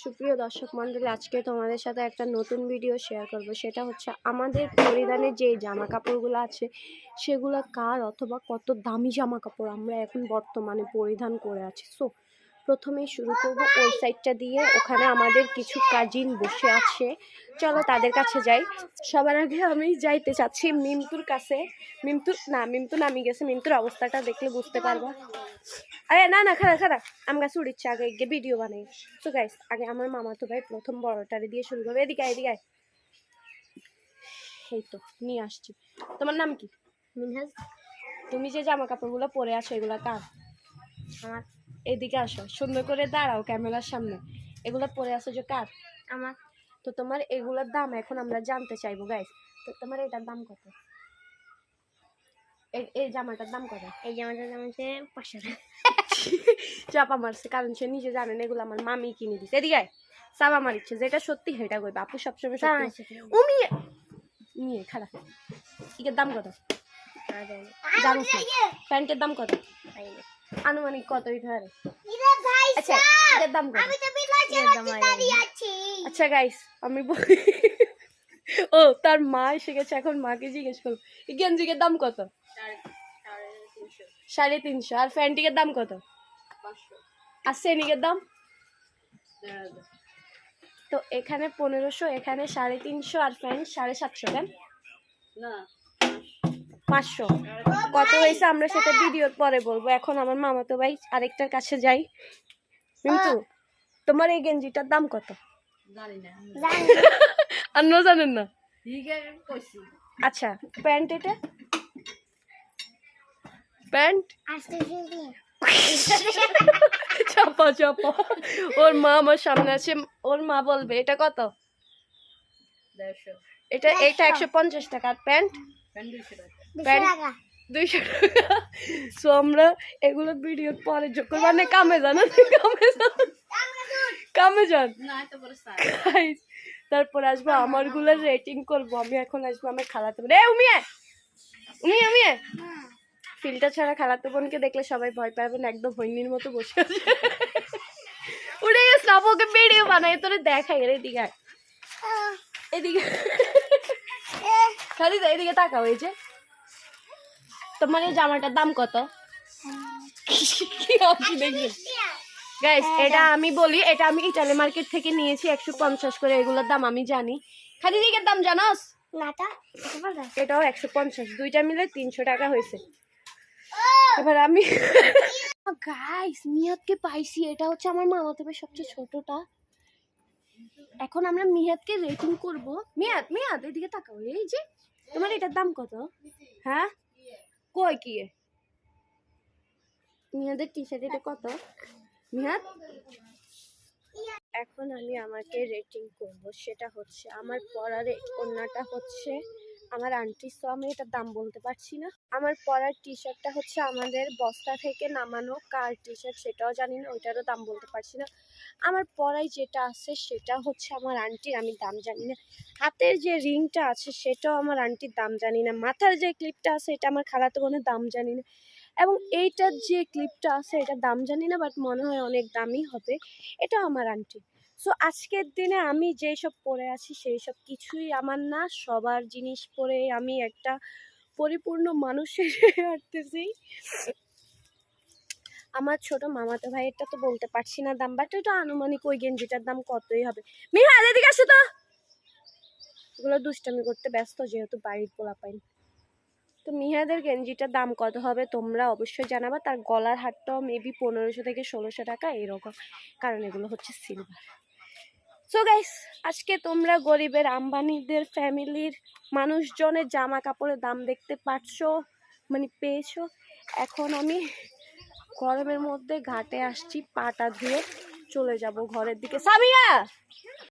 সুপ্রিয় দর্শক মণ্ডলী, আজকে তোমাদের সাথে একটা নতুন ভিডিও শেয়ার করব। সেটা হচ্ছে আমাদের পরিধানের যে জামা কাপড়গুলো আছে সেগুলো কার অথবা কত দামি জামা কাপড় আমরা এখন বর্তমানে পরিধান করে আছি। সো প্রথমেই শুরু করব ওই সাইডটা দিয়ে। ওখানে আমাদের কিছু কাজিন বসে আছে, চলো তাদের কাছে যাই। সবার আগে আমি যাইতে চাচ্ছি মিমতুর কাছে। মিমতু নামি গেছে। মিমতুর অবস্থাটা দেখলে বুঝতে পারবা। আরে না না, খারা খারা আমি গাছ উড়িচ্ছে, আগে গিয়ে ভিডিও বানাই। তো গাইস, আগে আমার মামাতো ভাই প্রথম বড়টারে দিয়ে শুরু করবে। এদিকে এদিকে এই তো নিয়ে আসছি। তোমার নাম কি? মিনহাজ। তুমি যে জামা কাপড়গুলো পরে আছো এগুলো কার? আমার। এদিকে আসো, সুন্দর করে দাঁড়াও ক্যামেরার সামনে। এগুলো পরে আছো যে কার? আমার। তো তোমার এগুলোর দাম এখন আমরা জানতে চাইবো গাইস। তো তোমার এটার দাম কত? এই জামাটার দাম কত? এই জামাটার দাম হচ্ছে 500 টাকা। চাপা মারছে, কারণ সে নিজে জানেন এগুলো আমার মামি কিনে দিচ্ছে। এদিকে চাপা মারিচ্ছে, যেটা সত্যি সেটা কইবা। আপু সবসময় সত্যি। উমিয়ে নিয়ে খারাপ। এর দাম কত জানো? প্যান্টের দাম কত? আনুমানিক কত হইতে পারে? আচ্ছা, এটার দাম কত? আচ্ছা গাইস, আমি বলি ও তার মা এসে গেছে, এখন মাকে জিজ্ঞেস করবো এই গেঞ্জিকের দাম কত? 350। আর প্যান্টিকের দাম কত? 500। আর সেনিকের দাম? তো এখানে 1500, এখানে 350, আর প্যান্ট 750। দেন না 500। কত হয়েছে আমরা সেটা ভিডিওর পরে বলবো। এখন আমার মামাতো ভাই আরেকটার কাছে যাই। কিন্তু তোমার এই গেঞ্জিটার দাম কত? জানি না। আপনিও জানেন না? আচ্ছা, প্যান্ট, এটা প্যান্ট চাপা চাপা। ওর মা আমার সামনে আছে, ওর মা বলবে এটা কত? 150। এটা 150 টাকা। আর প্যান্ট 200 টাকা। সো আমরা এগুলো ভিডিওর পরে যোগ করবো। মানে কামে জানো, কামে যান। তারপর আসবো আমার গুলো রেটিং করবো। আমি এখন আসবো আমার খালাতো বোন। উমিয়ে ফিল্টার ছাড়া খালাতো বোনকে দেখলে সবাই ভয় পাবেন, একদম হইনির মতো বসে আছে। উড়ে গেছে, ওকে ভিডিও বানাই তোরে দেখাই। এদিকে এদিকে খালি এদিকে তাকাও। এই যে তোমার এই জামাটার দাম কত? গাইস, এটা আমি বলি, এটা আমি ইটালি মার্কেট থেকে নিয়েছি 150 করে। এগুলোর দাম আমি জানি। খালি দিকের দাম জানোস? এটাও 150, দুইটা মিলে 300 টাকা হয়েছে। এবার আমি গাইস মিহাদকে পাইছি। এটা হচ্ছে আমার মামাতো ভাই সবচেয়ে ছোটটা। এখন আমরা মিহাদকে রেটিং করব। মিহাদ এদিকে তাকাও। এই যে তোমার এটার দাম কত? হ্যাঁ কই কি মিহাদের টি শার্ট এটা কত? মিহাদ এখন আমি আমাকে রেটিং করব। সেটা হচ্ছে আমার পরার ওড়নাটা হচ্ছে আমার আন্টি। সো আমি এটার দাম বলতে পারছি না। আমার পরার টি শার্টটা হচ্ছে আমাদের বস্তা থেকে নামানো কার টি শার্ট, সেটাও জানি না, ওইটারও দাম বলতে পারছি না। আমার পরায় যেটা আছে সেটা হচ্ছে আমার আন্টির, আমি দাম জানি না। হাতের যে রিংটা আছে সেটাও আমার আন্টির, দাম জানি না। মাথার যে ক্লিপটা আছে এটা আমার খালাতো বোনের, দাম জানি না। এবং এইটার যে ক্লিপটা আছে এটার দাম জানি না, বাট মনে হয় অনেক দামি হবে। এটা আমার আন্টি। সো আজকের দিনে আমি যেই সব পরে আছি সেই সব কিছুই আমার না। সবার জিনিস পরে আমি একটা পরিপূর্ণ মানুষের হাঁটতেছি। আমার ছোট মামাতো ভাইয়েরটা তো বলতে পারছি না দাম, বাট এটা আনুমানিক ওই গেঞ্জিটার দাম কতই হবে। মিহাদ এদিকে আসো তো। এগুলো দুষ্টামি করতে ব্যস্ত, যেহেতু বাড়ির পোলা পাইন। তো মিহাদের গেঞ্জিটার দাম কত হবে তোমরা অবশ্যই জানাবা। তার গলার হারটাও মেবি 1500 থেকে 1600 টাকা এরকম, কারণ এগুলো হচ্ছে সিলভার। সো গাইস, আজকে তোমরা গরিবের আম্বানিদের ফ্যামিলির মানুষজনের জামা কাপড়ের দাম দেখতে পাচ্ছো, মানে পেয়েছো। এখন আমি গরমের মধ্যে ঘাটে আসছি, পাটা ধুয়ে চলে যাব ঘরের দিকে। সামিয়া